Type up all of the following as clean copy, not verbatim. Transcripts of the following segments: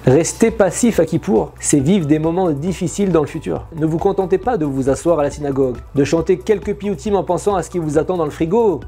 Rester passif à Kippour, c'est vivre des moments difficiles dans le futur. Ne vous contentez pas de vous asseoir à la synagogue, de chanter quelques piyutim en pensant à ce qui vous attend dans le frigo.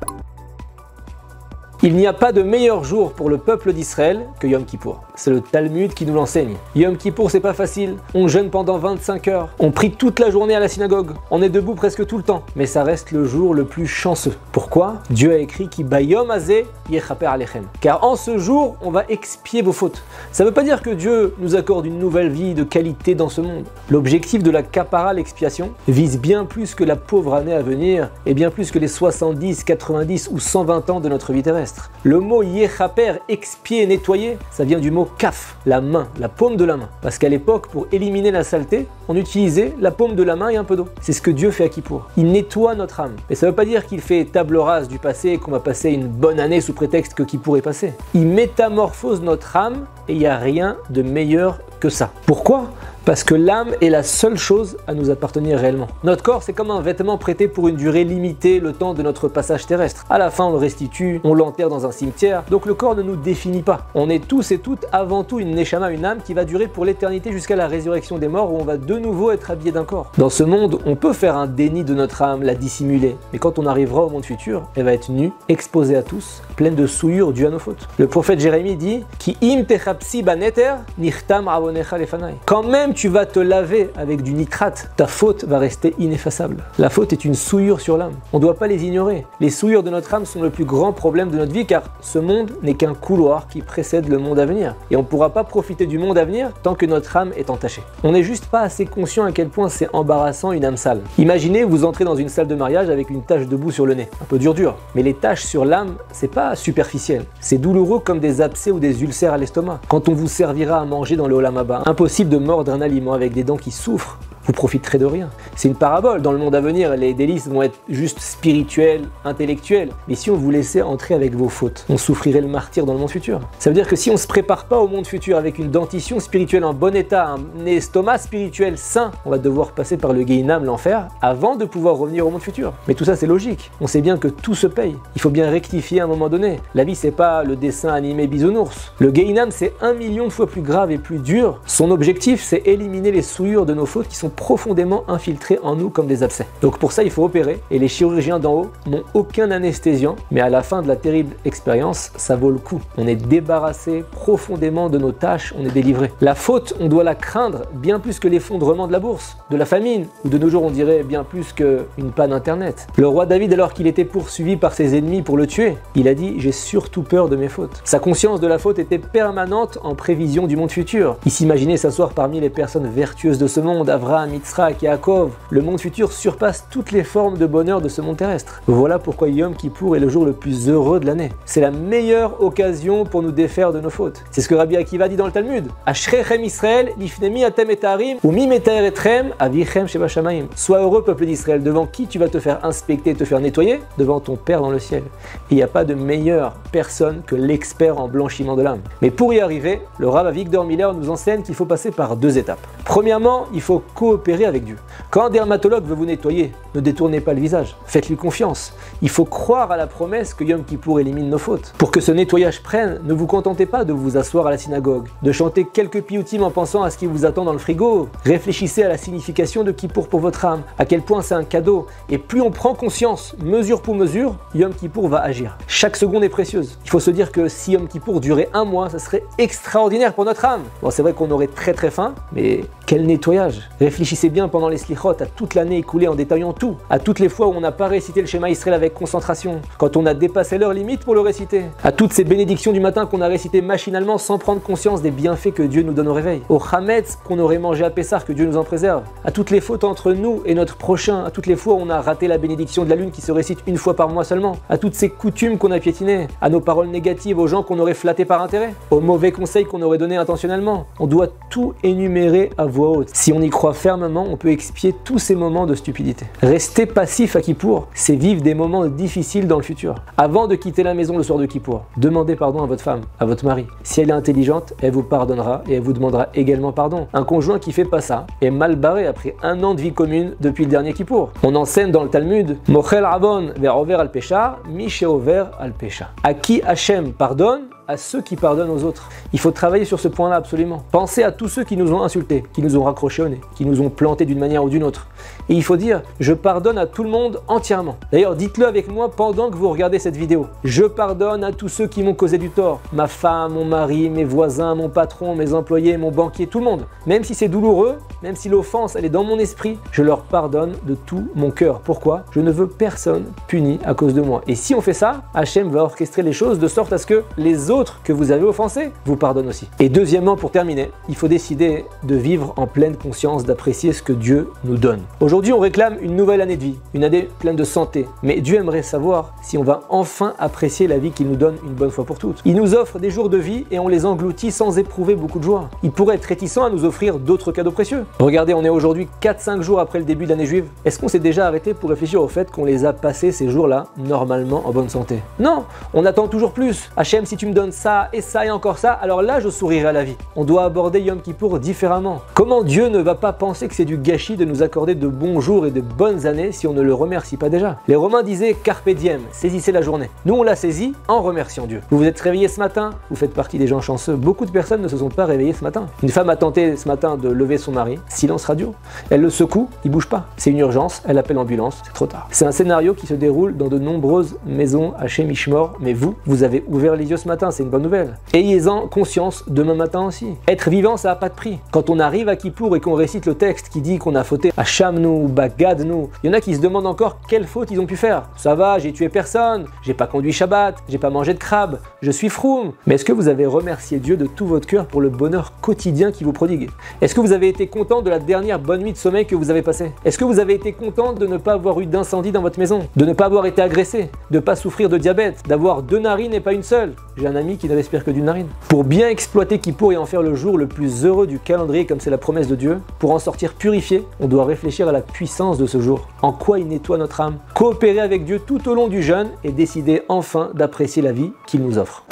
Il n'y a pas de meilleur jour pour le peuple d'Israël que Yom Kippour. C'est le Talmud qui nous l'enseigne. Yom Kippour, c'est pas facile. On jeûne pendant 25 heures. On prie toute la journée à la synagogue. On est debout presque tout le temps. Mais ça reste le jour le plus chanceux. Pourquoi? Dieu a écrit Ki bayom hazeh yechaper alechem. Car en ce jour, on va expier vos fautes. Ça ne veut pas dire que Dieu nous accorde une nouvelle vie de qualité dans ce monde. L'objectif de la kapara, l'expiation, vise bien plus que la pauvre année à venir et bien plus que les 70, 90 ou 120 ans de notre vie terrestre. Le mot yechaper, expier, nettoyer, ça vient du mot kaf, la main, la paume de la main. Parce qu'à l'époque, pour éliminer la saleté, on utilisait la paume de la main et un peu d'eau. C'est ce que Dieu fait à Kippour. Il nettoie notre âme. Mais ça ne veut pas dire qu'il fait table rase du passé et qu'on va passer une bonne année sous prétexte que Kippour est passé. Il métamorphose notre âme et il n'y a rien de meilleur que ça. Pourquoi ? Parce que l'âme est la seule chose à nous appartenir réellement. Notre corps, c'est comme un vêtement prêté pour une durée limitée, le temps de notre passage terrestre. À la fin, on le restitue, on l'enterre dans un cimetière. Donc le corps ne nous définit pas. On est tous et toutes avant tout une neshama, une âme qui va durer pour l'éternité jusqu'à la résurrection des morts où on va de nouveau être habillé d'un corps. Dans ce monde, on peut faire un déni de notre âme, la dissimuler. Mais quand on arrivera au monde futur, elle va être nue, exposée à tous, pleine de souillures dues à nos fautes. Le prophète Jérémie dit Ki im techapsi baneter nichtam avonecha lefanai. Quand même tu vas te laver avec du nitrate, ta faute va rester ineffaçable. La faute est une souillure sur l'âme. On ne doit pas les ignorer. Les souillures de notre âme sont le plus grand problème de notre vie car ce monde n'est qu'un couloir qui précède le monde à venir. Et on ne pourra pas profiter du monde à venir tant que notre âme est entachée. On n'est juste pas assez conscient à quel point c'est embarrassant une âme sale. Imaginez, vous entrez dans une salle de mariage avec une tache de boue sur le nez. Un peu dur. Mais les taches sur l'âme, c'est pas superficiel. C'est douloureux comme des abcès ou des ulcères à l'estomac. Quand on vous servira à manger dans le Olam Haba, impossible de mordre un aliment avec des dents qui souffrent, vous profiterez de rien. C'est une parabole. Dans le monde à venir, les délices vont être juste spirituelles, intellectuelles. Mais si on vous laissait entrer avec vos fautes, on souffrirait le martyre dans le monde futur. Ça veut dire que si on ne se prépare pas au monde futur avec une dentition spirituelle en bon état, un estomac spirituel sain, on va devoir passer par le Gehinam, l'enfer, avant de pouvoir revenir au monde futur. Mais tout ça, c'est logique. On sait bien que tout se paye. Il faut bien rectifier à un moment donné. La vie, c'est pas le dessin animé bisounours. Le Gehinam, c'est 1 million de fois plus grave et plus dur. Son objectif, c'est éliminer les souillures de nos fautes qui sont profondément infiltrés en nous comme des abcès. Donc pour ça, il faut opérer et les chirurgiens d'en haut n'ont aucun anesthésiant, mais à la fin de la terrible expérience, ça vaut le coup. On est débarrassé profondément de nos tâches, on est délivré. La faute, on doit la craindre bien plus que l'effondrement de la bourse, de la famine, ou de nos jours, on dirait bien plus qu'une panne internet. Le roi David, alors qu'il était poursuivi par ses ennemis pour le tuer, il a dit « J'ai surtout peur de mes fautes ». Sa conscience de la faute était permanente en prévision du monde futur. Il s'imaginait s'asseoir parmi les personnes vertueuses de ce monde, Avraham, Yitzhak, Yaakov. Le monde futur surpasse toutes les formes de bonheur de ce monde terrestre. Voilà pourquoi Yom Kippour est le jour le plus heureux de l'année. C'est la meilleure occasion pour nous défaire de nos fautes. C'est ce que Rabbi Akiva dit dans le Talmud. Ashrechem Israël, lifnemi atem etarim, ou mi metaer etrem, avichem sheba shamayim. Sois heureux, peuple d'Israël, devant qui tu vas te faire inspecter, te faire nettoyer? Devant ton Père dans le ciel. Et il n'y a pas de meilleure personne que l'expert en blanchiment de l'âme. Mais pour y arriver, le Rav Avigdor Miller nous enseigne qu'il faut passer par 2 étapes. Premièrement, il faut coopérer avec Dieu. Quand un dermatologue veut vous nettoyer, ne détournez pas le visage, faites-lui confiance. Il faut croire à la promesse que Yom Kippour élimine nos fautes. Pour que ce nettoyage prenne, ne vous contentez pas de vous asseoir à la synagogue, de chanter quelques piyutim en pensant à ce qui vous attend dans le frigo. Réfléchissez à la signification de Kippour pour votre âme, à quel point c'est un cadeau. Et plus on prend conscience, mesure pour mesure, Yom Kippour va agir. Chaque seconde est précieuse. Il faut se dire que si Yom Kippour durait 1 mois, ça serait extraordinaire pour notre âme. Bon, c'est vrai qu'on aurait très faim, mais quel nettoyage! Réfléchissez bien pendant les slichot à toute l'année écoulée en détaillant tout, à toutes les fois où on n'a pas récité le schéma Israël avec concentration, quand on a dépassé leur limite pour le réciter, à toutes ces bénédictions du matin qu'on a récitées machinalement sans prendre conscience des bienfaits que Dieu nous donne au réveil, au chametz qu'on aurait mangé à Pessah, que Dieu nous en préserve, à toutes les fautes entre nous et notre prochain, à toutes les fois où on a raté la bénédiction de la lune qui se récite 1 fois par mois seulement, à toutes ces coutumes qu'on a piétinées, à nos paroles négatives, aux gens qu'on aurait flattés par intérêt, aux mauvais conseils qu'on aurait donnés intentionnellement. On doit tout énumérer à voix haute. Si on y croit fermement, on peut expier tous ces moments de stupidité. Rester passif à Kippour, c'est vivre des moments difficiles dans le futur. Avant de quitter la maison le soir de Kippour, demandez pardon à votre femme, à votre mari. Si elle est intelligente, elle vous pardonnera et elle vous demandera également pardon. Un conjoint qui fait pas ça est mal barré après 1 an de vie commune depuis le dernier Kippour. On enseigne dans le Talmud Mochel Avon ver over al pesha, mi sheover al pesha. À qui Hachem pardonne, à ceux qui pardonnent aux autres. Il faut travailler sur ce point-là absolument. Pensez à tous ceux qui nous ont insultés, qui nous ont raccroché au nez, qui nous ont plantés d'une manière ou d'une autre. Et il faut dire, je pardonne à tout le monde entièrement. D'ailleurs, dites-le avec moi pendant que vous regardez cette vidéo. Je pardonne à tous ceux qui m'ont causé du tort. Ma femme, mon mari, mes voisins, mon patron, mes employés, mon banquier, tout le monde. Même si c'est douloureux, même si l'offense elle est dans mon esprit, je leur pardonne de tout mon cœur. Pourquoi? Je ne veux personne puni à cause de moi. Et si on fait ça, Hachem va orchestrer les choses de sorte à ce que les autres que vous avez offensés vous pardonnent aussi. Et deuxièmement, pour terminer, il faut décider de vivre en pleine conscience, d'apprécier ce que Dieu nous donne. Aujourd'hui, on réclame une nouvelle année de vie, une année pleine de santé. Mais Dieu aimerait savoir si on va enfin apprécier la vie qu'il nous donne une bonne fois pour toutes. Il nous offre des jours de vie et on les engloutit sans éprouver beaucoup de joie. Il pourrait être réticent à nous offrir d'autres cadeaux précieux. Regardez, on est aujourd'hui 4-5 jours après le début de l'année juive. Est-ce qu'on s'est déjà arrêté pour réfléchir au fait qu'on les a passés ces jours-là normalement en bonne santé? Non, on attend toujours plus. Hachem, si tu me donnes ça et encore ça, alors là je sourirai à la vie. On doit aborder Yom Kippour différemment. Comment Dieu ne va pas penser que c'est du gâchis de nous accorder de bons jours et de bonnes années si on ne le remercie pas déjà? Les Romains disaient Carpe diem, saisissez la journée. Nous on l'a saisi en remerciant Dieu. Vous vous êtes réveillés ce matin, vous faites partie des gens chanceux. Beaucoup de personnes ne se sont pas réveillées ce matin. Une femme a tenté ce matin de lever son mari, silence radio. Elle le secoue, il bouge pas. C'est une urgence, elle appelle l'ambulance, c'est trop tard. C'est un scénario qui se déroule dans de nombreuses maisons Hachem Ishmor, mais vous avez ouvert les yeux ce matin, c'est une bonne nouvelle. Ayez-en conscience demain matin aussi. Être vivant, ça n'a pas de prix. Quand on arrive à Kippour et qu'on récite le texte qui dit qu'on a fauté à Shamnu, Bagadnu, il y en a qui se demandent encore quelle faute ils ont pu faire. Ça va, j'ai tué personne, j'ai pas conduit Shabbat, j'ai pas mangé de crabe, je suis froum. Mais est-ce que vous avez remercié Dieu de tout votre cœur pour le bonheur quotidien qu'il vous prodigue? Est-ce que vous avez été content de la dernière bonne nuit de sommeil que vous avez passée? Est-ce que vous avez été content de ne pas avoir eu d'incendie dans votre maison, de ne pas avoir été agressé, de ne pas souffrir de diabète, d'avoir 2 narines et pas une seule? J'ai un ami qui ne respire que d'une narine. Pour bien exploiter Kippour et en faire le jour le plus heureux du calendrier comme c'est la promesse de Dieu, pour en sortir purifié, on doit réfléchir à la puissance de ce jour, en quoi il nettoie notre âme, coopérer avec Dieu tout au long du jeûne et décider enfin d'apprécier la vie qu'il nous offre.